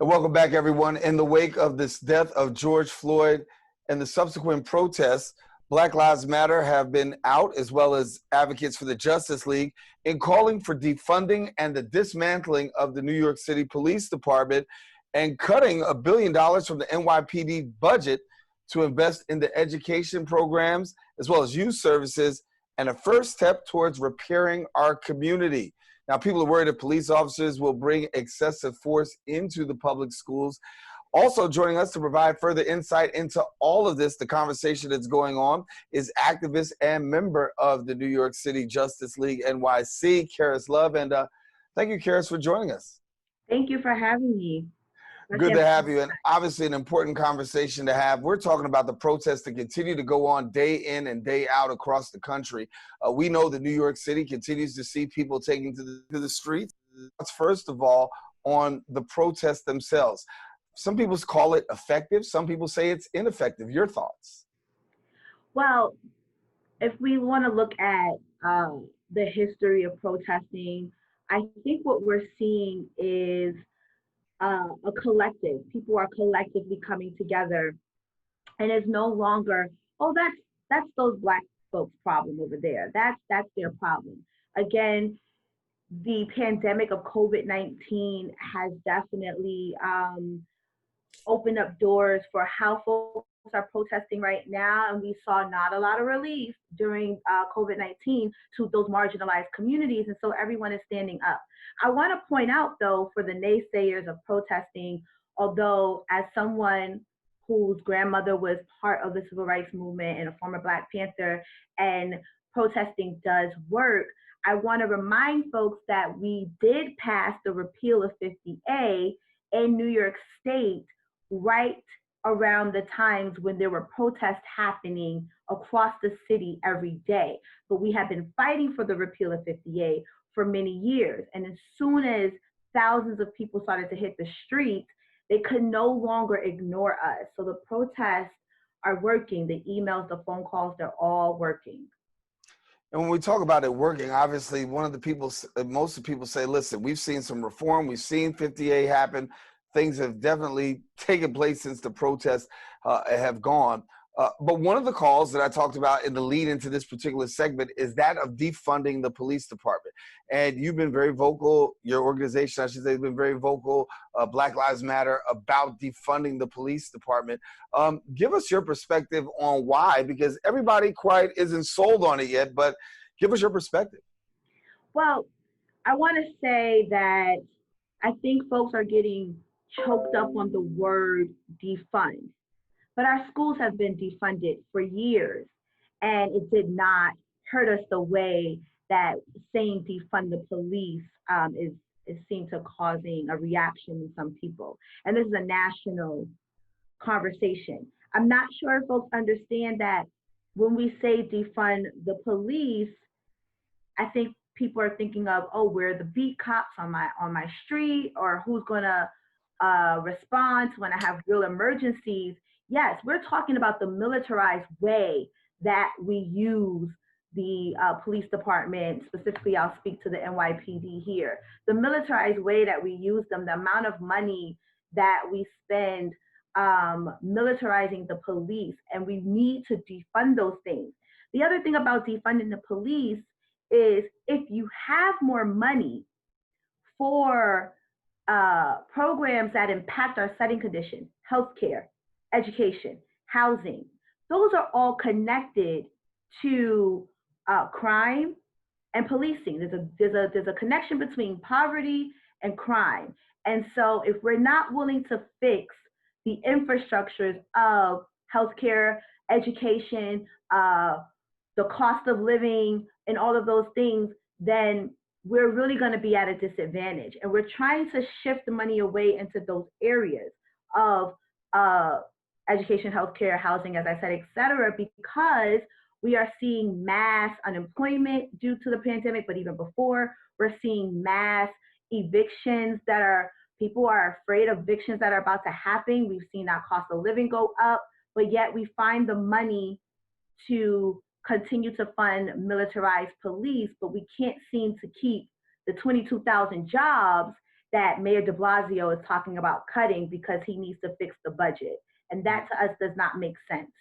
And welcome back, everyone. In the wake of this death of George Floyd and the subsequent protests, Black Lives Matter have been out, as well as advocates for the Justice League, in calling for defunding and the dismantling of the New York City Police Department and cutting $1 billion from the NYPD budget to invest in the education programs, as well as youth services, and a first step towards repairing our community. Now, people are worried that police officers will bring excessive force into the public schools. Also joining us to provide further insight into all of this, the conversation that's going on, is activist and member of the New York City Justice League NYC, Keris Love. And thank you, Keris, for joining us. Thank you for having me. Good to have you, and obviously an important conversation to have. We're talking about the protests that continue to go on day in and day out across the country. We know that New York City continues to see people taking to the streets. First of all, on the protests themselves. Some people call it effective. Some people say it's ineffective. Your thoughts? Well, if we want to look at the history of protesting, I think what we're seeing is a collective. People are collectively coming together, and it's no longer, oh, that's those Black folks' problem over there. That's their problem. Again, the pandemic of COVID-19 has definitely opened up doors for how folks are protesting right now, and we saw not a lot of relief during COVID-19 to those marginalized communities, and so everyone is standing up. I want to point out, though, for the naysayers of protesting, although as someone whose grandmother was part of the civil rights movement and a former Black Panther, and protesting does work, I want to remind folks that we did pass the repeal of 50A in New York State right around the times when there were protests happening across the city every day. But we have been fighting for the repeal of 50A for many years. And as soon as thousands of people started to hit the streets, they could no longer ignore us. So the protests are working, the emails, the phone calls, they're all working. And when we talk about it working, obviously most of the people say, listen, we've seen some reform, we've seen 50A happen. Things have definitely taken place since the protests have gone. But one of the calls that I talked about in the lead into this particular segment is that of defunding the police department. And you've been very vocal, your organization, I should say, has been very vocal, Black Lives Matter, about defunding the police department. Give us your perspective on why, because everybody quite isn't sold on it yet, but give us your perspective. Well, I want to say that I think folks are getting choked up on the word defund. But our schools have been defunded for years, and it did not hurt us the way that saying defund the police is seen to causing a reaction in some people. And this is a national conversation. I'm not sure if folks understand that when we say defund the police, I think people are thinking of, oh, where are the beat cops on my street, or who's gonna respond when I have real emergencies. Yes, we're talking about the militarized way that we use the police department. Specifically, I'll speak to the NYPD here. The militarized way that we use them, the amount of money that we spend militarizing the police, and we need to defund those things. The other thing about defunding the police is if you have more money for programs that impact our setting conditions, healthcare, education, housing, those are all connected to crime and policing. There's a connection between poverty and crime. And so if we're not willing to fix the infrastructures of healthcare, education, the cost of living, and all of those things, then we're really going to be at a disadvantage. And we're trying to shift the money away into those areas of education, healthcare, housing, as I said, et cetera, because we are seeing mass unemployment due to the pandemic, but even before, we're seeing mass evictions people are afraid of evictions that are about to happen. We've seen our cost of living go up, but yet we find the money to continue to fund militarized police, but we can't seem to keep the 22,000 jobs that Mayor de Blasio is talking about cutting because he needs to fix the budget. And that to us does not make sense.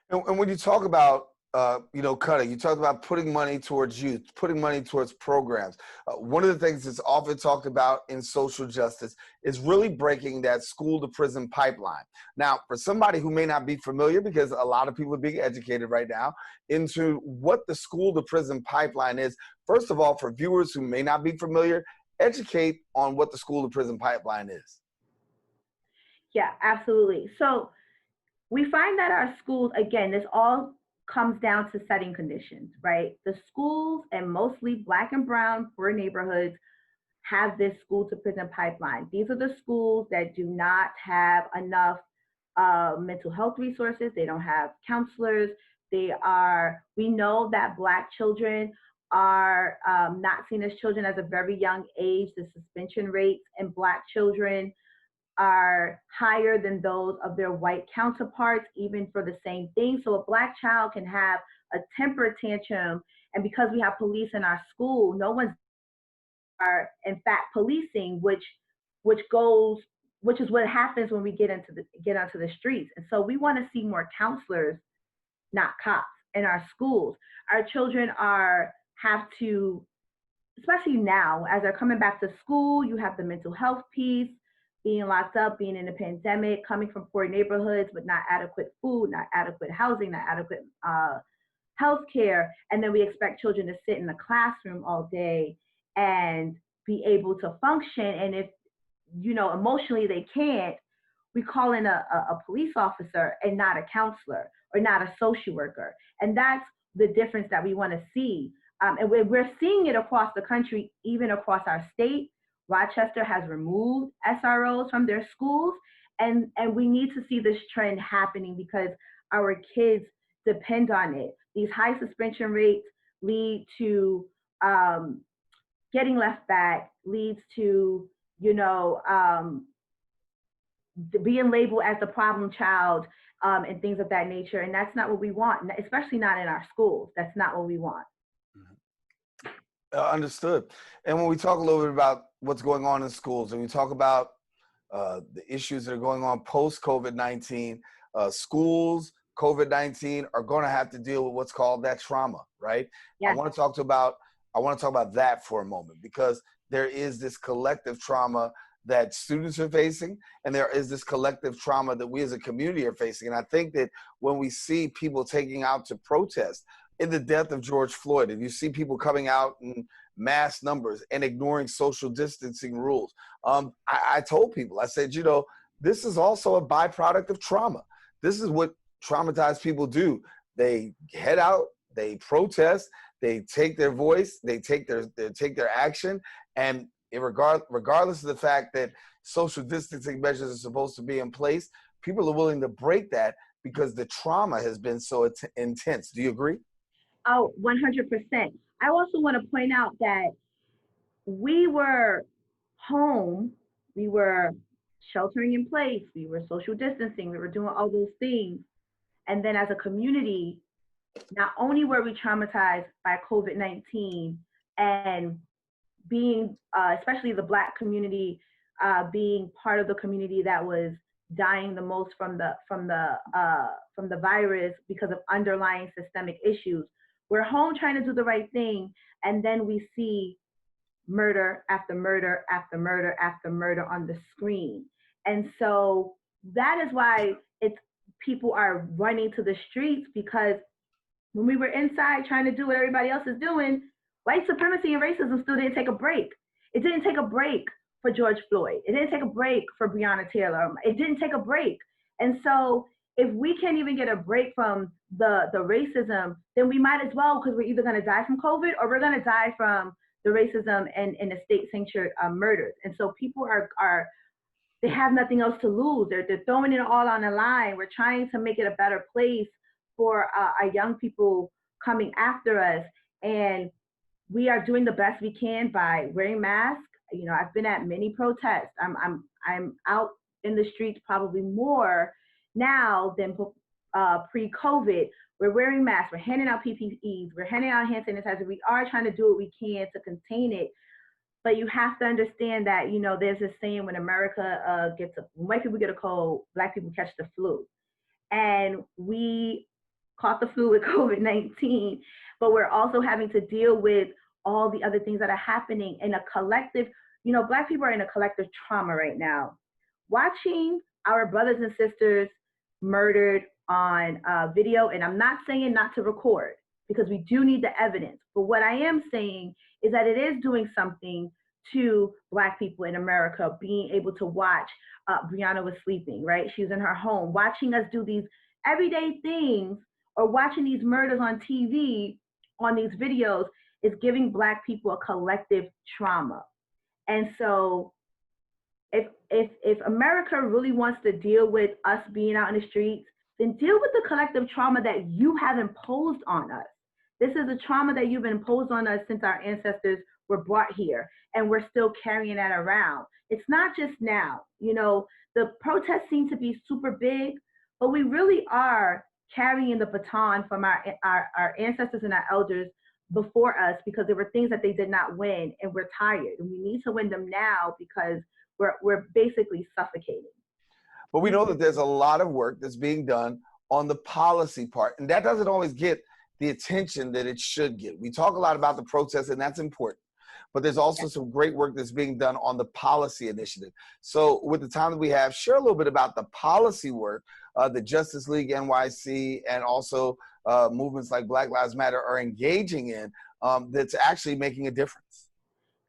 And when you talk about, cutting, you talk about putting money towards youth, putting money towards programs. One of the things that's often talked about in social justice is really breaking that school to prison pipeline. Now, for somebody who may not be familiar, because a lot of people are being educated right now into what the school to prison pipeline is, first of all, for viewers who may not be familiar, educate on what the school to prison pipeline is. Yeah, absolutely. So we find that our schools, again, this all comes down to setting conditions, right? The schools and mostly Black and brown poor neighborhoods have this school to prison pipeline. These are the schools that do not have enough mental health resources. They don't have counselors. We know that Black children are not seen as children as a very young age. The suspension rates in Black children are higher than those of their white counterparts, even for the same thing. So a Black child can have a temper tantrum, and because we have police in our school, no one's in fact policing, which is what happens when we get onto the streets. And so we want to see more counselors, not cops, in our schools. Our children have to, especially now as they're coming back to school, you have the mental health piece, being locked up, being in a pandemic, coming from poor neighborhoods with not adequate food, not adequate housing, not adequate health care. And then we expect children to sit in the classroom all day and be able to function. And if, emotionally they can't, we call in a police officer and not a counselor or not a social worker. And that's the difference that we want to see. And we're seeing it across the country, even across our state. Rochester has removed SROs from their schools, and we need to see this trend happening because our kids depend on it. These high suspension rates lead to getting left back, leads to, being labeled as the problem child and things of that nature. And that's not what we want, especially not in our schools. That's not what we want. Understood. And when we talk a little bit about what's going on in schools, and we talk about the issues that are going on post-COVID-19, schools, COVID-19 are going to have to deal with what's called that trauma, right? Yeah. I want to talk about that for a moment, because there is this collective trauma that students are facing, and there is this collective trauma that we as a community are facing. And I think that when we see people taking out to protest in the death of George Floyd, and you see people coming out in mass numbers and ignoring social distancing rules, I told people, I said, this is also a byproduct of trauma. This is what traumatized people do. They head out, they protest, they take their voice, they take their action, and regardless of the fact that social distancing measures are supposed to be in place, people are willing to break that because the trauma has been so intense. Do you agree? Oh, 100%. I also want to point out that we were home, we were sheltering in place, we were social distancing, we were doing all those things. And then as a community, not only were we traumatized by COVID-19 and being, especially the Black community, being part of the community that was dying the most from the virus because of underlying systemic issues. We're home trying to do the right thing, and then we see murder after murder after murder after murder on the screen. And so that is why people are running to the streets, because when we were inside trying to do what everybody else is doing, white supremacy and racism still didn't take a break. It didn't take a break for George Floyd. It didn't take a break for Breonna Taylor. It didn't take a break. And so if we can't even get a break from the racism, then we might as well, because we're either going to die from COVID or we're going to die from the racism and the state-sanctioned murders. And so people they have nothing else to lose. They're throwing it all on the line. We're trying to make it a better place for our young people coming after us. And we are doing the best we can by wearing masks. I've been at many protests. I'm out in the streets probably more now than pre-COVID. We're wearing masks. We're handing out PPEs. We're handing out hand sanitizer. We are trying to do what we can to contain it. But you have to understand that, there's this saying, when America when white people get a cold, black people catch the flu. And we caught the flu with COVID-19, but we're also having to deal with all the other things that are happening in a collective, black people are in a collective trauma right now. Watching our brothers and sisters murdered on video, and I'm not saying not to record because we do need the evidence, but what I am saying is that it is doing something to black people in America, being able to watch. Brianna was sleeping, right? She was in her home, watching us do these everyday things, or watching these murders on TV, on these videos, is giving black people a collective trauma. And so if America really wants to deal with us being out in the streets, then deal with the collective trauma that you have imposed on us. This is a trauma that you've imposed on us since our ancestors were brought here, and we're still carrying that around. It's not just now. The protests seem to be super big, but we really are carrying the baton from our ancestors and our elders before us, because there were things that they did not win, and we're tired, and we need to win them now because we're basically suffocating. But we know that there's a lot of work that's being done on the policy part, and that doesn't always get the attention that it should get. We talk a lot about the protests, and that's important, but there's also some great work that's being done on the policy initiative. So with the time that we have, share a little bit about the policy work the Justice League NYC and also movements like Black Lives Matter are engaging in that's actually making a difference.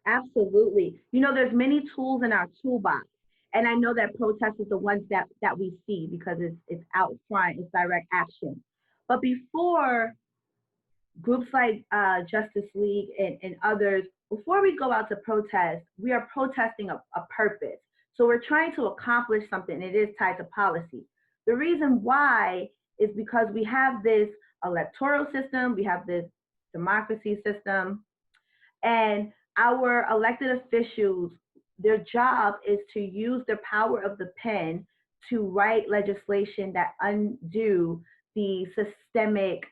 Absolutely. There's many tools in our toolbox. And I know that protest is the ones that we see because it's out front, it's direct action. But before groups like Justice League and others, before we go out to protest, we are protesting a purpose. So we're trying to accomplish something. It is tied to policy. The reason why is because we have this electoral system, we have this democracy system, and our elected officials, their job is to use the power of the pen to write legislation that undo the systemic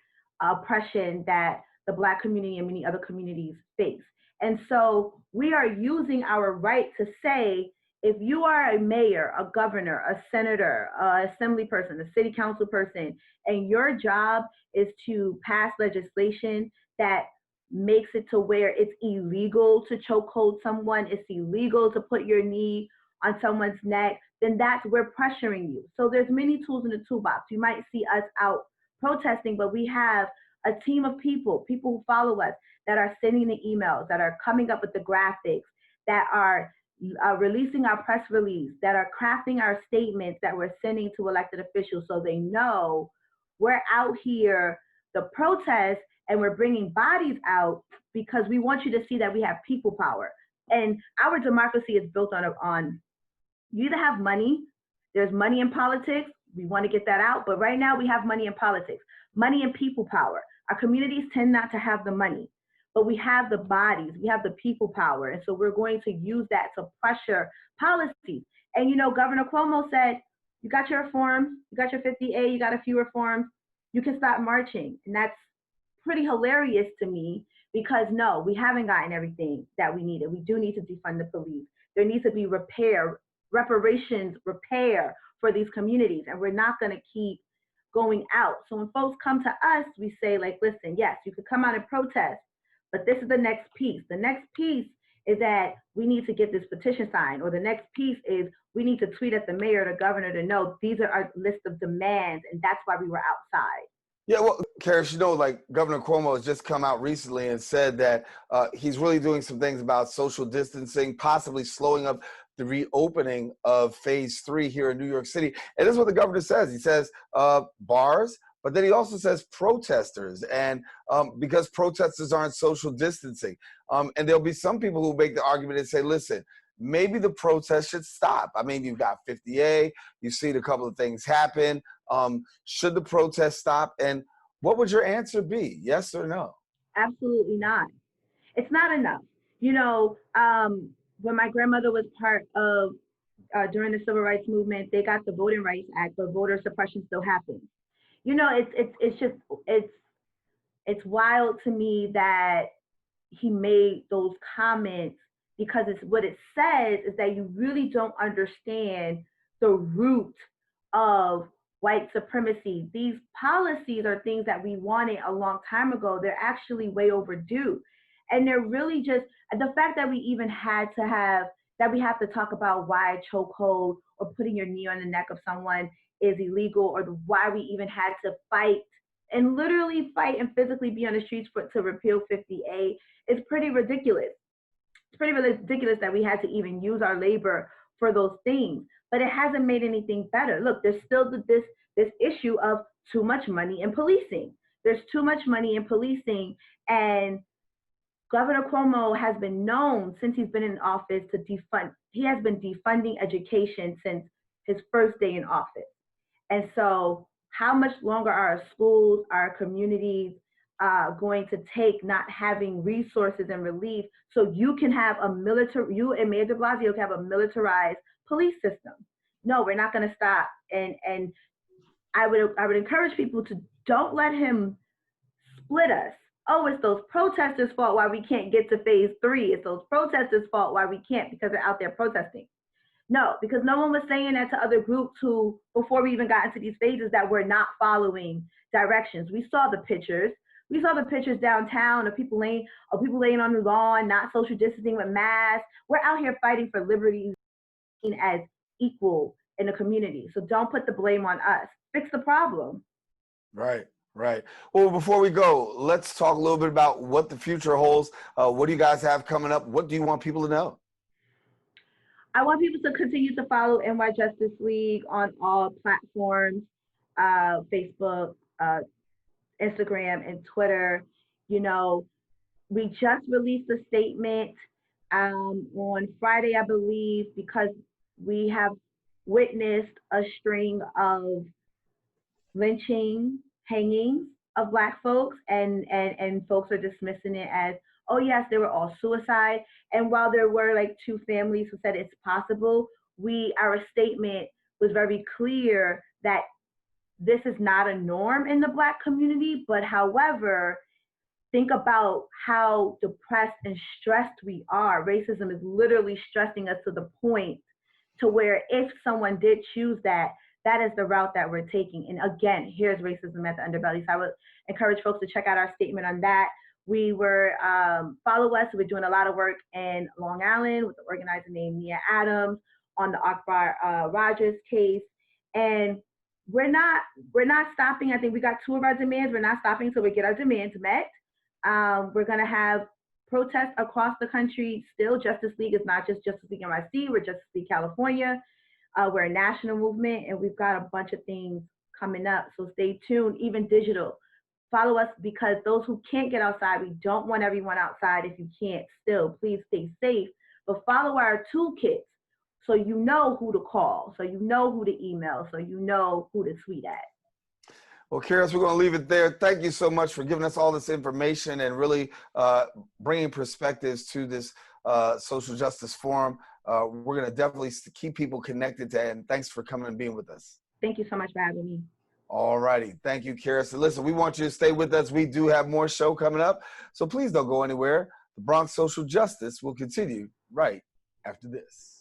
oppression that the Black community and many other communities face. And so we are using our right to say, if you are a mayor, a governor, a senator, an assembly person, a city council person, and your job is to pass legislation that makes it to where it's illegal to chokehold someone, it's illegal to put your knee on someone's neck, then we're pressuring you. So there's many tools in the toolbox. You might see us out protesting, but we have a team of people who follow us, that are sending the emails, that are coming up with the graphics, that are releasing our press release, that are crafting our statements that we're sending to elected officials so they know we're out here to protest, and we're bringing bodies out because we want you to see that we have people power. And our democracy is built on you either have money, there's money in politics, we want to get that out, but right now we have money in politics, money and people power. Our communities tend not to have the money, but we have the bodies, we have the people power, and so we're going to use that to pressure policies. And Governor Cuomo said, you got your reforms, you got your 50A, you got a few reforms, you can stop marching. And that's pretty hilarious to me, because no, we haven't gotten everything that we needed. We do need to defund the police. There needs to be reparations for these communities, and we're not going to keep going out. So when folks come to us, we say, like, listen, yes, you could come out and protest, but this is the next piece. The next piece is that we need to get this petition signed, or the next piece is we need to tweet at the mayor or the governor to know these are our list of demands, and that's why we were outside. Yeah, well, Keris, like Governor Cuomo has just come out recently and said that he's really doing some things about social distancing, possibly slowing up the reopening of phase 3 here in New York City. And this is what the governor says. He says bars, but then he also says protesters, and because protesters aren't social distancing. And there'll be some people who make the argument and say, listen, maybe the protest should stop. I mean, you've got 50A, you've seen a couple of things happen. Should the protest stop? And what would your answer be? Yes or no? Absolutely not. It's not enough. When my grandmother was part of, during the Civil Rights Movement, they got the Voting Rights Act, but voter suppression still happens. It's wild to me that he made those comments because it's what it says is that you really don't understand the root of white supremacy. These policies are things that we wanted a long time ago. They're actually way overdue. And they're really just the fact that we even had to have that we have to talk about why a chokehold or putting your knee on the neck of someone is illegal, or why we even had to fight and literally fight and physically be on the streets to repeal 50A is pretty ridiculous. It's pretty ridiculous that we had to even use our labor for those things, but it hasn't made anything better. Look, there's still this issue of too much money in policing. There's too much money in policing, and Governor Cuomo has been known since he's been in office to defund. He has been defunding education since his first day in office. And so how much longer are our schools, our communities going to take not having resources and relief so you can have you and Mayor de Blasio can have a militarized police system? No, we're not going to stop. And I would encourage people to don't let him split us. Oh, it's those protesters' fault why we can't get to phase 3. It's those protesters' fault why we can't because they're out there protesting. No, because no one was saying that to other groups who, before we even got into these phases, that were not following directions. We saw the pictures. We saw the pictures downtown of people laying on the lawn, not social distancing with masks. We're out here fighting for liberties as equal in the community. So don't put the blame on us. Fix the problem. Right. Right. Well, before we go, let's talk a little bit about what the future holds. What do you guys have coming up? What do you want people to know? I want people to continue to follow NY Justice League on all platforms, Facebook, Instagram, and Twitter. You know, we just released a statement on Friday, I believe, because we have witnessed a string of lynching, hangings of Black folks, and folks are dismissing it as, oh yes, they were all suicide. And while there were like 2 families who said it's possible, our statement was very clear that this is not a norm in the Black community, but however, think about how depressed and stressed we are. Racism is literally stressing us to the point to where if someone did choose that is the route that we're taking. And again, here's racism at the underbelly. So I would encourage folks to check out our statement on that. We were, follow us, we're doing a lot of work in Long Island with the organizer named Nia Adams on the Akbar Rogers case. And we're not stopping. I think we got 2 of our demands. We're not stopping until we get our demands met. We're gonna have protests across the country still. Justice League is not just Justice League NYC, we're Justice League California. We're a national movement, and we've got a bunch of things coming up. So stay tuned, even digital. Follow us, because those who can't get outside, we don't want everyone outside. If you can't, still, please stay safe. But follow our toolkits so you know who to call, so you know who to email, so you know who to tweet at. Well, Keris, we're going to leave it there. Thank you so much for giving us all this information and really bringing perspectives to this social justice forum. We're going to definitely keep people connected to it, and thanks for coming and being with us. Thank you so much for having me. All righty. Thank you, Keris. And listen, we want you to stay with us. We do have more show coming up, so please don't go anywhere. The Bronx Social Justice will continue right after this.